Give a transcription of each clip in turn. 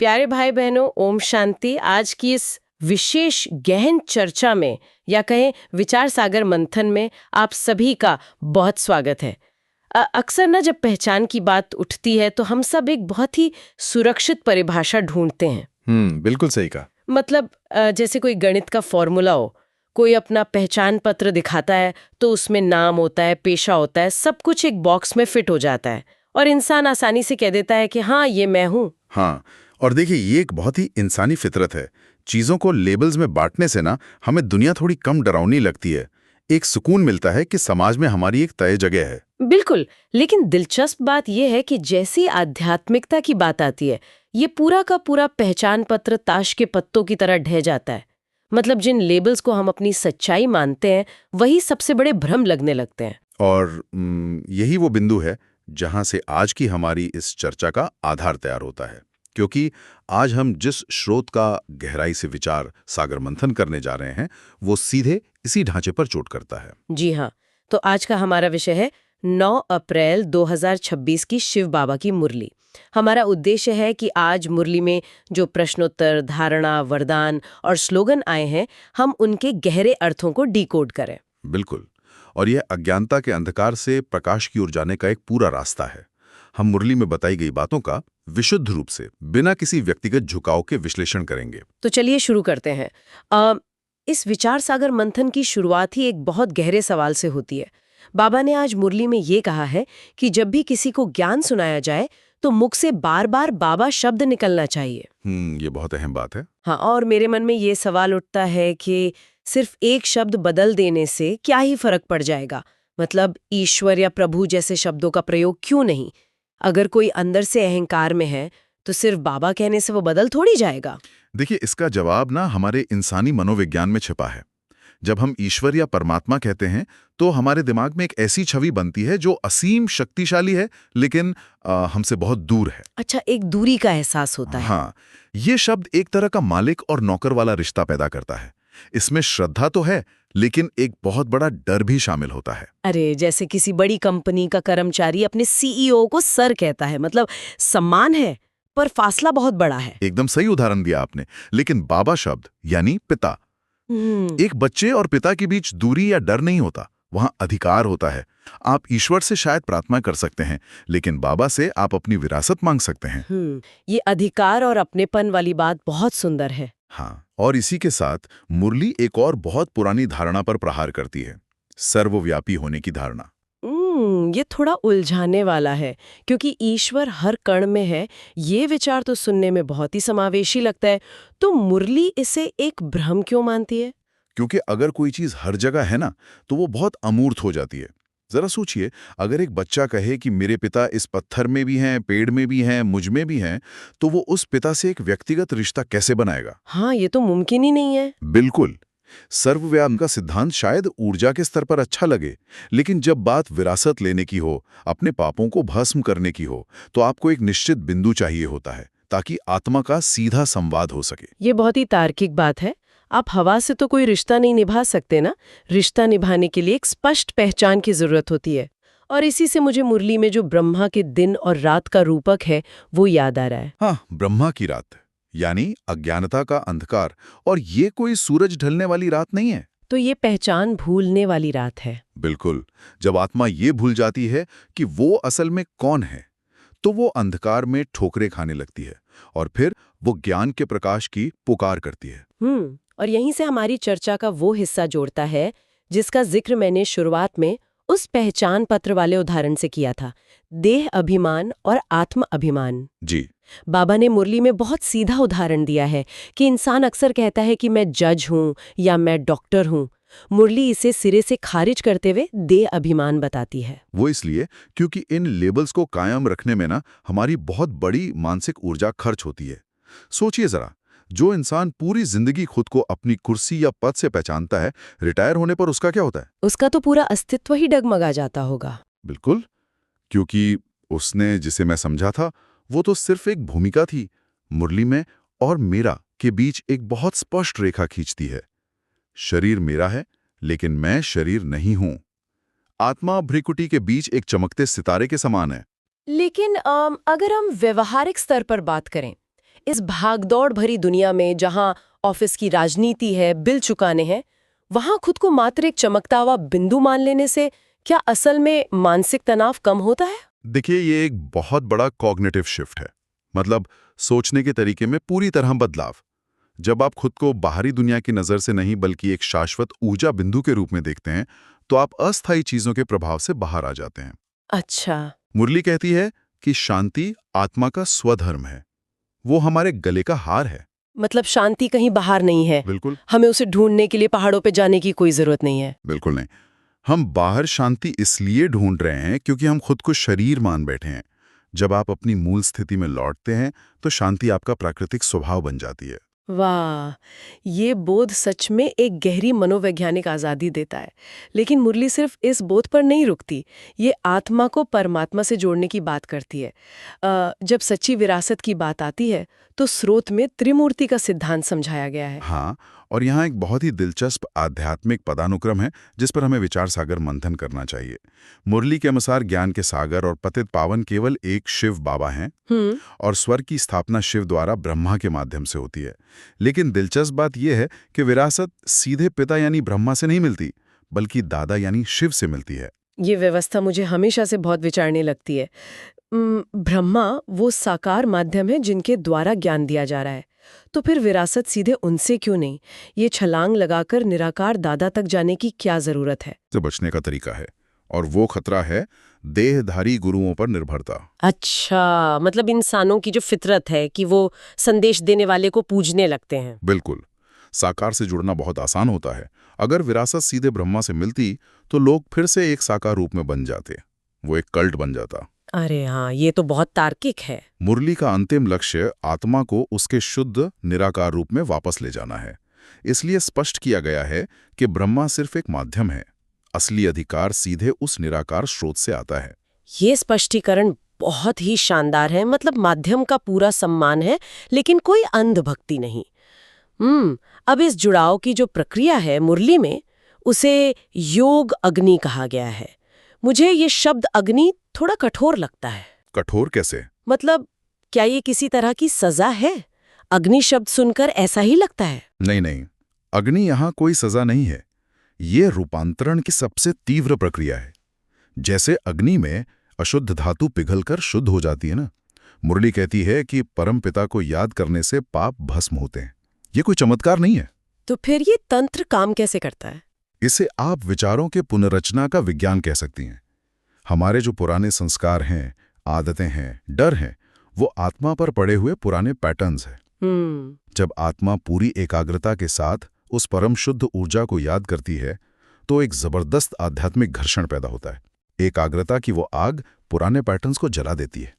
प्यारे भाई बहनों, ओम शांति। आज की इस विशेष गहन चर्चा में या कहें विचार सागर मंथन में आप सभी का बहुत स्वागत है। अक्सर ना जब पहचान की बात उठती है तो हम सब एक बहुत ही सुरक्षित परिभाषा ढूंढते हैं। बिल्कुल सही कहा। मतलब जैसे कोई गणित का फॉर्मूला हो, कोई अपना पहचान पत्र दिखाता है तो उसमें नाम होता है, पेशा होता है, सब कुछ एक बॉक्स में फिट हो जाता है और इंसान आसानी से कह देता है कि हाँ, ये मैं हूँ। हाँ, और देखिए ये एक बहुत ही इंसानी फितरत है। चीजों को लेबल्स में बांटने से ना हमें दुनिया थोड़ी कम डरावनी लगती है। एक सुकून मिलता है कि समाज में हमारी एक तय जगह है। बिल्कुल, लेकिन दिलचस्प बात यह है कि जैसी आध्यात्मिकता की बात आती है, ये पूरा का पूरा पहचान पत्र ताश के पत्तों की तरह ढह जाता है। मतलब जिन लेबल्स को हम अपनी सच्चाई मानते हैं, वही सबसे बड़े भ्रम लगने लगते हैं। और यही वो बिंदु है जहां से आज की हमारी इस चर्चा का आधार तैयार होता है। क्योंकि आज हम जिस स्रोत का गहराई से विचार सागर मंथन करने जा रहे हैं, वो सीधे इसी ढांचे पर चोट करता है। जी हाँ, तो आज का हमारा विषय है 9 अप्रैल 2026 की शिव बाबा की मुरली। हमारा उद्देश्य है कि आज मुरली में जो प्रश्नोत्तर, धारणा, वरदान और स्लोगन आए हैं, हम उनके गहरे अर्थों को डिकोड करें। बिल्कुल। और यह अज्ञानता के अंधकार से प्रकाश की ओर जाने का एक पूरा रास्ता है। हम मुरली में बताई गई बातों का विशुद्ध रूप से, बिना किसी व्यक्तिगत झुकाव के विश्लेषण करेंगे। तो चलिए शुरू करते हैं। इस विचार सागर मंथन की शुरुआत ही एक बहुत गहरे सवाल से होती है। बाबा ने आज मुरली में ये कहा है कि जब भी किसी को ज्ञान सुनाया जाए तो मुख से बार बार बाबा शब्द निकलना चाहिए। ये बहुत अहम बात है। हाँ, और मेरे मन में ये सवाल उठता है कि सिर्फ एक शब्द बदल देने से क्या ही फर्क पड़ जाएगा। मतलब ईश्वर या प्रभु जैसे शब्दों का प्रयोग क्यों नहीं? अगर कोई अंदर से अहंकार में है तो सिर्फ बाबा कहने से वो बदल थोड़ी जाएगा। देखिए, इसका जवाब ना हमारे इंसानी मनोविज्ञान में छिपा है। जब हम ईश्वर या परमात्मा कहते हैं तो हमारे दिमाग में एक ऐसी छवि बनती है जो असीम शक्तिशाली है, लेकिन हमसे बहुत दूर है। अच्छा, एक दूरी का एहसास होता है। हाँ, ये शब्द एक तरह का मालिक और नौकर वाला रिश्ता पैदा करता है। इसमें श्रद्धा तो है, लेकिन एक बहुत बड़ा डर भी शामिल होता है। अरे, जैसे किसी बड़ी कंपनी का कर्मचारी अपने सीईओ को सर कहता है। मतलब सम्मान है पर फासला बहुत बड़ा है। एकदम सही उदाहरण दिया आपने। लेकिन बाबा शब्द यानी पिता, एक बच्चे और पिता के बीच दूरी या डर नहीं होता, वहां अधिकार होता है। आप ईश्वर से शायद प्रार्थना कर सकते हैं, लेकिन बाबा से आप अपनी विरासत मांग सकते हैं। ये अधिकार और अपनेपन वाली बात बहुत सुंदर है। हाँ, और इसी के साथ मुरली एक और बहुत पुरानी धारणा पर प्रहार करती है, सर्वव्यापी होने की धारणा। ये थोड़ा उलझाने वाला है, क्योंकि ईश्वर हर कण में है। ये विचार तो सुनने में बहुत ही समावेशी लगता है। तो मुरली इसे एक भ्रम क्यों मानती है? क्योंकि अगर कोई चीज हर जगह है ना, तो वो बहुत अमूर्त हो जाती है। जरा सोचिए, अगर एक बच्चा कहे कि मेरे पिता इस पत्थर में भी हैं, पेड़ में भी हैं, मुझ में भी हैं, तो वो उस पिता से एक व्यक्तिगत रिश्ता कैसे बनाएगा? हाँ, ये तो मुमकिन ही नहीं है। बिल्कुल। सर्वव्यापी का सिद्धांत शायद ऊर्जा के स्तर पर अच्छा लगे, लेकिन जब बात विरासत लेने की हो, अपने पापों को भस्म करने की हो, तो आपको एक निश्चित बिंदु चाहिए होता है ताकि आत्मा का सीधा संवाद हो सके। ये बहुत ही तार्किक बात है। आप हवा से तो कोई रिश्ता नहीं निभा सकते ना। रिश्ता निभाने के लिए एक स्पष्ट पहचान की जरूरत होती है। और इसी से मुझे मुरली में जो ब्रह्मा के दिन और रात का रूपक है, वो याद आ रहा है। हाँ, ब्रह्मा की रात यानी अज्ञानता का अंधकार, और ये कोई सूरज ढलने वाली रात नहीं है। तो ये पहचान भूलने वाली रात है। बिल्कुल। जब आत्मा ये भूल जाती है कि वो असल में कौन है, तो वो अंधकार में ठोकरें खाने लगती है और फिर वो ज्ञान के प्रकाश की पुकार करती है। और यहीं से हमारी चर्चा का वो हिस्सा जोड़ता है जिसका जिक्र मैंने शुरुआत में उस पहचान पत्र वाले उदाहरण से किया था, देह अभिमान और आत्म अभिमान। जी। बाबा ने मुरली में बहुत सीधा उदाहरण दिया है कि इंसान अक्सर कहता है कि मैं जज हूँ या मैं डॉक्टर हूँ। मुरली इसे सिरे से खारिज करते हुए देह अभिमान बताती है। वो इसलिए क्योंकि इन लेबल्स को कायम रखने में ना हमारी बहुत बड़ी मानसिक ऊर्जा खर्च होती है। सोचिए जरा, जो इंसान पूरी जिंदगी खुद को अपनी कुर्सी या पद से पहचानता है, रिटायर होने पर उसका क्या होता है? उसका तो पूरा अस्तित्व ही डगमगा जाता होगा। बिल्कुल, क्योंकि उसने जिसे मैं समझा था वो तो सिर्फ एक भूमिका थी। मुरली में और मेरा के बीच एक बहुत स्पष्ट रेखा खींचती है। शरीर मेरा है, लेकिन मैं शरीर नहीं हूं। आत्मा भ्रिकुटी के बीच एक चमकते सितारे के समान है। लेकिन अगर हम व्यवहारिक स्तर पर बात करें, इस भागदौड़ भरी दुनिया में जहां ऑफिस की राजनीति है, बिल चुकाने हैं, वहां खुद को मात्र एक चमकता हुआ बिंदु मान लेने से क्या असल में मानसिक तनाव कम होता है? देखिए, ये एक बहुत बड़ा कॉग्निटिव शिफ्ट है। मतलब सोचने के तरीके में पूरी तरह बदलाव। जब आप खुद को बाहरी दुनिया की नज़र से नहीं बल्कि एक शाश्वत ऊर्जा बिंदु के रूप में देखते हैं, तो आप अस्थायी चीज़ों के प्रभाव से बाहर आ जाते हैं। अच्छा। मुरली कहती है कि शांति आत्मा का स्वधर्म है। वो हमारे गले का हार है। मतलब शांति कहीं बाहर नहीं है। बिल्कुल। हमें उसे ढूंढने के लिए पहाड़ों पे जाने की कोई जरूरत नहीं है। बिल्कुल नहीं। हम बाहर शांति इसलिए ढूंढ रहे हैं क्योंकि हम खुद को शरीर मान बैठे हैं। जब आप अपनी मूल स्थिति में लौटते हैं तो शांति आपका प्राकृतिक स्वभाव बन जाती है। वाह, ये बोध सच में एक गहरी मनोवैज्ञानिक आज़ादी देता है। लेकिन मुरली सिर्फ इस बोध पर नहीं रुकती, ये आत्मा को परमात्मा से जोड़ने की बात करती है। जब सच्ची विरासत की बात आती है तो स्रोत में त्रिमूर्ति का सिद्धांत समझाया गया है। हाँ, और यहाँ एक बहुत ही दिलचस्प आध्यात्मिक पदानुक्रम है जिस पर हमें विचार सागर मंथन करना चाहिए। मुरली के अनुसार ज्ञान के सागर और पतित पावन केवल एक शिव बाबा हैं और स्वर्ग की स्थापना शिव द्वारा ब्रह्मा के माध्यम से होती है। लेकिन दिलचस्प बात यह है कि विरासत सीधे पिता यानी ब्रह्मा से नहीं मिलती, बल्कि दादा यानी शिव से मिलती है। ये व्यवस्था मुझे हमेशा से बहुत विचारने लगती है। ब्रह्मा वो साकार माध्यम है जिनके द्वारा ज्ञान दिया जा रहा है, तो फिर विरासत सीधे उनसे क्यों नहीं? ये छलांग लगाकर निराकार दादा तक जाने की क्या जरूरत है? से बचने का तरीका है, और वो खतरा है देहधारी गुरुओं पर निर्भरता। अच्छा, मतलब इंसानों की जो फितरत है कि वो संदेश देने वाले को पूजने लगते हैं। बिल्कुल। साकार से जुड़ना बहुत आसान होता है। अगर विरासत सीधे ब्रह्मा से मिलती तो लोग फिर से एक साकार रूप में बन जाते, वो एक कल्ट बन जाता। अरे हाँ, ये तो बहुत तार्किक है। मुरली का अंतिम लक्ष्य आत्मा को उसके शुद्ध निराकार रूप में वापस ले जाना है। इसलिए स्पष्ट किया गया है कि ब्रह्मा सिर्फ एक माध्यम है, असली अधिकार सीधे उस निराकार स्रोत से आता है। ये स्पष्टीकरण बहुत ही शानदार है। मतलब माध्यम का पूरा सम्मान है, लेकिन कोई अंधभक्ति नहीं। अब इस जुड़ाव की जो प्रक्रिया है मुरली में, उसे योग अग्नि कहा गया है। मुझे ये शब्द अग्नि थोड़ा कठोर लगता है। कठोर कैसे? मतलब क्या ये किसी तरह की सजा है? अग्नि शब्द सुनकर ऐसा ही लगता है। नहीं नहीं, अग्नि यहाँ कोई सजा नहीं है। ये रूपांतरण की सबसे तीव्र प्रक्रिया है। जैसे अग्नि में अशुद्ध धातु पिघलकर शुद्ध हो जाती है ना, मुरली कहती है कि परम पिता को याद करने से पाप भस्म होते हैं। ये कोई चमत्कार नहीं है। तो फिर ये तंत्र काम कैसे करता है? इसे आप विचारों के पुनर्रचना का विज्ञान कह सकती हैं। हमारे जो पुराने संस्कार हैं, आदतें हैं, डर हैं, वो आत्मा पर पड़े हुए पुराने पैटर्न्स हैं। जब आत्मा पूरी एकाग्रता के साथ उस परम शुद्ध ऊर्जा को याद करती है तो एक जबरदस्त आध्यात्मिक घर्षण पैदा होता है। एकाग्रता की वो आग पुराने पैटर्न्स को जला देती है।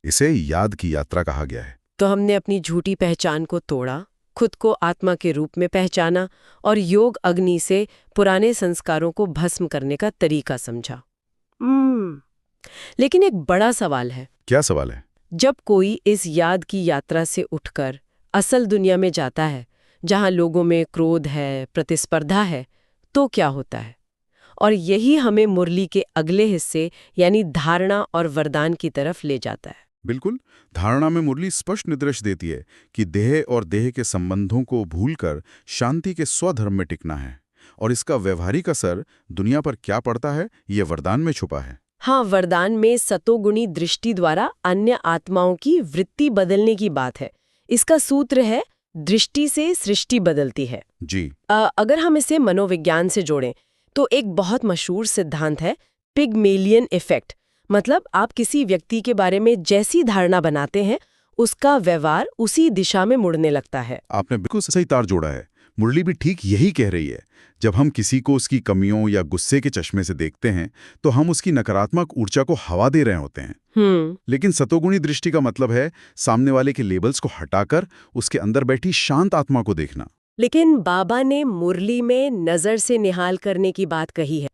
इसे याद की यात्रा कहा गया है। तो हमने अपनी झूठी पहचान को तोड़ा, खुद को आत्मा के रूप में पहचाना और योग अग्नि से पुराने संस्कारों को भस्म करने का तरीका समझा। लेकिन एक बड़ा सवाल है। क्या सवाल है? जब कोई इस याद की यात्रा से उठकर असल दुनिया में जाता है, जहां लोगों में क्रोध है, प्रतिस्पर्धा है, तो क्या होता है? और यही हमें मुरली के अगले हिस्से यानी धारणा और वरदान की तरफ ले जाता है। बिल्कुल। धारणा में मुरली स्पष्ट निर्देश देती है कि देह और देह के संबंधों को भूलकर शांति के स्वधर्म में टिकना है, और इसका व्यवहारिक असर दुनिया पर क्या पड़ता है, ये वरदान में छुपा है। हाँ, वरदान में सतोगुणी दृष्टि द्वारा अन्य आत्माओं की वृत्ति बदलने की बात है। इसका सूत्र है, दृष्टि से सृष्टि बदलती है। जी। अगर हम इसे मनोविज्ञान से जोड़ें तो एक बहुत मशहूर सिद्धांत है पिगमेलियन इफेक्ट। मतलब आप किसी व्यक्ति के बारे में जैसी धारणा बनाते हैं, उसका व्यवहार उसी दिशा में मुड़ने लगता है। आपने बिल्कुल सही तार जोड़ा है। मुरली भी ठीक यही कह रही है। जब हम किसी को उसकी कमियों या गुस्से के चश्मे से देखते हैं तो हम उसकी नकारात्मक ऊर्जा को हवा दे रहे होते हैं। लेकिन सतोगुणी दृष्टि का मतलब है सामने वाले के लेबल्स को हटाकर उसके अंदर बैठी शांत आत्मा को देखना। लेकिन बाबा ने मुरली में नजर से निहाल करने की बात कही है।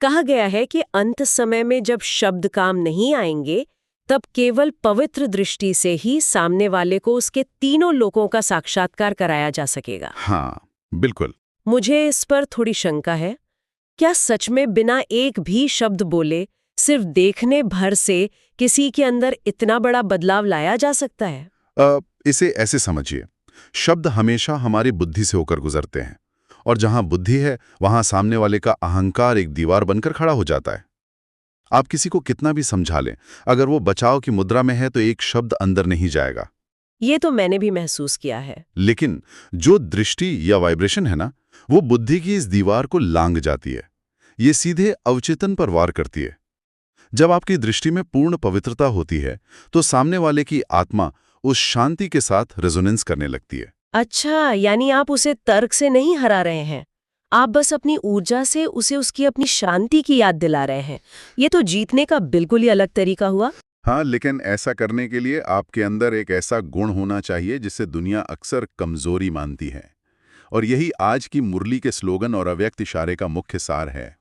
कहा गया है कि अंत समय में जब शब्द काम नहीं आएंगे, तब केवल पवित्र दृष्टि से ही सामने वाले को उसके तीनों लोकों का साक्षात्कार कराया जा सकेगा। हाँ, बिल्कुल। मुझे इस पर थोड़ी शंका है। क्या सच में बिना एक भी शब्द बोले, सिर्फ देखने भर से किसी के अंदर इतना बड़ा बदलाव लाया जा सकता है? इसे ऐसे समझिए, शब्द हमेशा हमारी बुद्धि से होकर गुजरते हैं, और जहां बुद्धि है वहां सामने वाले का अहंकार एक दीवार बनकर खड़ा हो जाता है। आप किसी को कितना भी समझा लें, अगर वो बचाव की मुद्रा में है तो एक शब्द अंदर नहीं जाएगा। ये तो मैंने भी महसूस किया है। लेकिन जो दृष्टि या वाइब्रेशन है ना, वो बुद्धि की इस दीवार को लांघ जाती है। ये सीधे अवचेतन पर वार करती है। जब आपकी दृष्टि में पूर्ण पवित्रता होती है तो सामने वाले की आत्मा उस शांति के साथ रेजोनेंस करने लगती है। अच्छा, यानी आप उसे तर्क से नहीं हरा रहे हैं, आप बस अपनी ऊर्जा से उसे उसकी अपनी शांति की याद दिला रहे हैं। ये तो जीतने का बिल्कुल ही अलग तरीका हुआ। हाँ, लेकिन ऐसा करने के लिए आपके अंदर एक ऐसा गुण होना चाहिए जिसे दुनिया अक्सर कमजोरी मानती है, और यही आज की मुरली के स्लोगन और अव्यक्त इशारे का मुख्य सार है।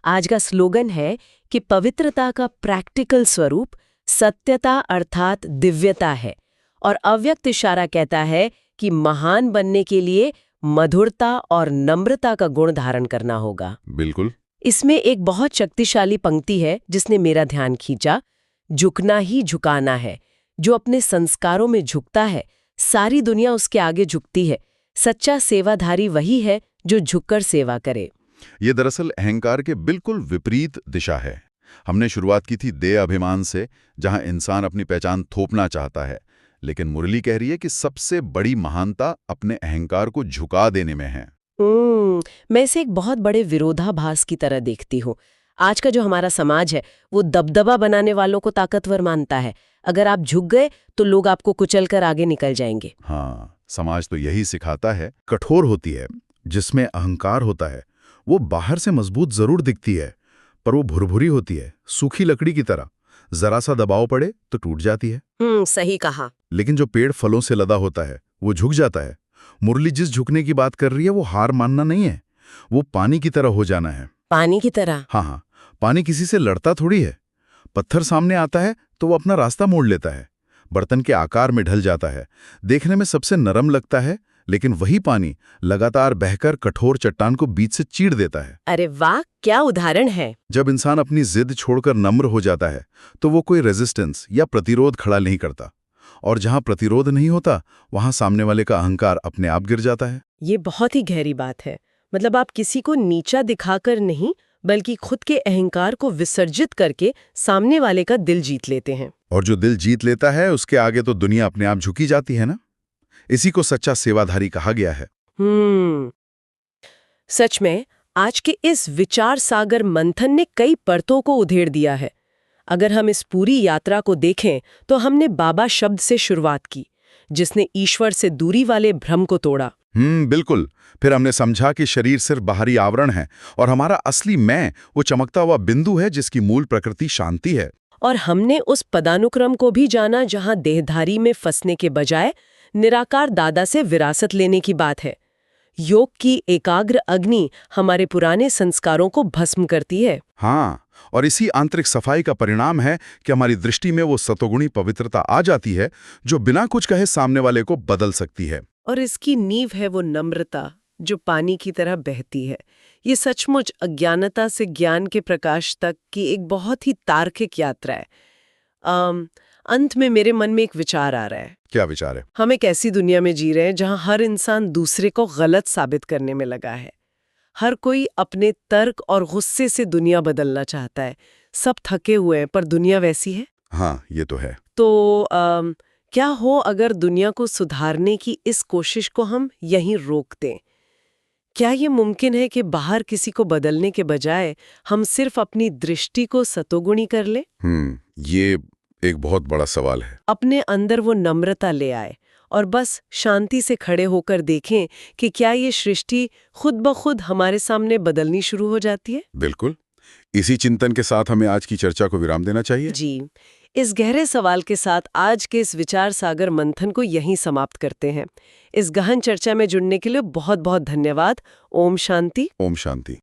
आज का स्लोगन है कि पवित्रता का प्रैक्टिकल स्वरूप सत्यता अर्थात दिव्यता है, और अव्यक्त इशारा कहता है कि महान बनने के लिए मधुरता और नम्रता का गुण धारण करना होगा। बिल्कुल। इसमें एक बहुत शक्तिशाली पंक्ति है जिसने मेरा ध्यान खींचा। झुकना ही झुकाना है। जो अपने संस्कारों में झुकता है, सारी दुनिया उसके आगे झुकती है। सच्चा सेवाधारी वही है जो झुककर सेवा करे। ये दरअसल अहंकार के बिल्कुल विपरीत दिशा है। हमने शुरुआत की थी देह अभिमान से, जहां इंसान अपनी पहचान थोपना चाहता है, लेकिन मुरली कह रही है कि सबसे बड़ी महानता अपने अहंकार को झुका देने में है। मैं इसे एक बहुत बड़े विरोधाभास की तरह देखती हूँ। आज का जो हमारा समाज है वो दबदबा बनाने वालों को ताकतवर मानता है। अगर आप झुक गए तो लोग आपको कुचलकर आगे निकल जाएंगे। हाँ, समाज तो यही सिखाता है। कठोर होती है, जिसमें अहंकार होता है, वो बाहर से मजबूत जरूर दिखती है, पर वो भुरभुरी होती है, सूखी लकड़ी की तरह। जरा सा दबाव पड़े तो टूट जाती है। सही कहा। लेकिन जो पेड़ फलों से लदा होता है वो झुक जाता है। मुरली जिस झुकने की बात कर रही है वो हार मानना नहीं है, वो पानी की तरह हो जाना है। पानी की तरह? हाँ, पानी किसी से लड़ता थोड़ी है। पत्थर सामने आता है तो वो अपना रास्ता मोड़ लेता है, बर्तन के आकार में ढल जाता है, देखने में सबसे नरम लगता है, लेकिन वही पानी लगातार बहकर कठोर चट्टान को बीच से चीर देता है। अरे वाह, क्या उदाहरण है। जब इंसान अपनी जिद छोड़कर नम्र हो जाता है तो वो कोई रेजिस्टेंस या प्रतिरोध खड़ा नहीं करता, और जहां प्रतिरोध नहीं होता वहां सामने वाले का अहंकार अपने आप गिर जाता है। ये बहुत ही गहरी बात है। मतलब आप किसी को नीचा दिखाकर नहीं, बल्कि खुद के अहंकार को विसर्जित करके सामने वाले का दिल जीत लेते हैं। और जो दिल जीत लेता है उसके आगे तो दुनिया अपने आप झुकी जाती है ना। इसी को सच्चा सेवाधारी कहा गया है। सच में आज के इस विचार सागर मंथन ने कई परतों को उधेड़ दिया है। अगर हम इस पूरी यात्रा को देखें तो हमने बाबा शब्द से शुरुआत की, जिसने ईश्वर से दूरी वाले भ्रम को तोड़ा। बिल्कुल। फिर हमने समझा कि शरीर सिर्फ बाहरी आवरण है और हमारा असली मैं वो चमकता हुआ बिंदु है जिसकी मूल प्रकृति शांति है। और हमने उस पदानुक्रम को भी जाना जहां देहधारी में फंसने के बजाय निराकार दादा से विरासत लेने की बात है। योग की एकाग्र अग्नि हमारे पुराने संस्कारों को भस्म करती है। हाँ, और इसी आंतरिक सफाई का परिणाम है कि हमारी दृष्टि में वो सतोगुणी पवित्रता आ जाती है जो बिना कुछ कहे सामने वाले को बदल सकती है। और इसकी नींव है वो नम्रता जो पानी की तरह बहती है। ये सचमुच अज्ञानता से ज्ञान के प्रकाश तक की एक बहुत ही तार्किक यात्रा है। अंत में मेरे मन में एक विचार आ रहा है। क्या विचार है? हम एक ऐसी दुनिया में जी रहे हैं जहां हर इंसान दूसरे को गलत साबित करने में लगा है। हर कोई अपने तर्क और गुस्से से दुनिया बदलना चाहता है। सब थके हुए हैं, पर दुनिया वैसी है। हाँ, ये तो है। तो क्या हो अगर दुनिया को सुधारने की इस कोशिश को हम यहीं रोक दें? क्या ये मुमकिन है कि बाहर किसी को बदलने के बजाय हम सिर्फ अपनी दृष्टि को सतोगुणी कर लें? ये एक बहुत बड़ा सवाल है। अपने अंदर वो नम्रता ले आए और बस शांति से खड़े होकर देखें कि क्या ये सृष्टि खुद ब खुद हमारे सामने बदलनी शुरू हो जाती है। बिल्कुल। इसी चिंतन के साथ हमें आज की चर्चा को विराम देना चाहिए। जी, इस गहरे सवाल के साथ आज के इस विचार सागर मंथन को यहीं समाप्त करते हैं। इस गहन चर्चा में जुड़ने के लिए बहुत बहुत धन्यवाद। ओम शांति। ओम शांति।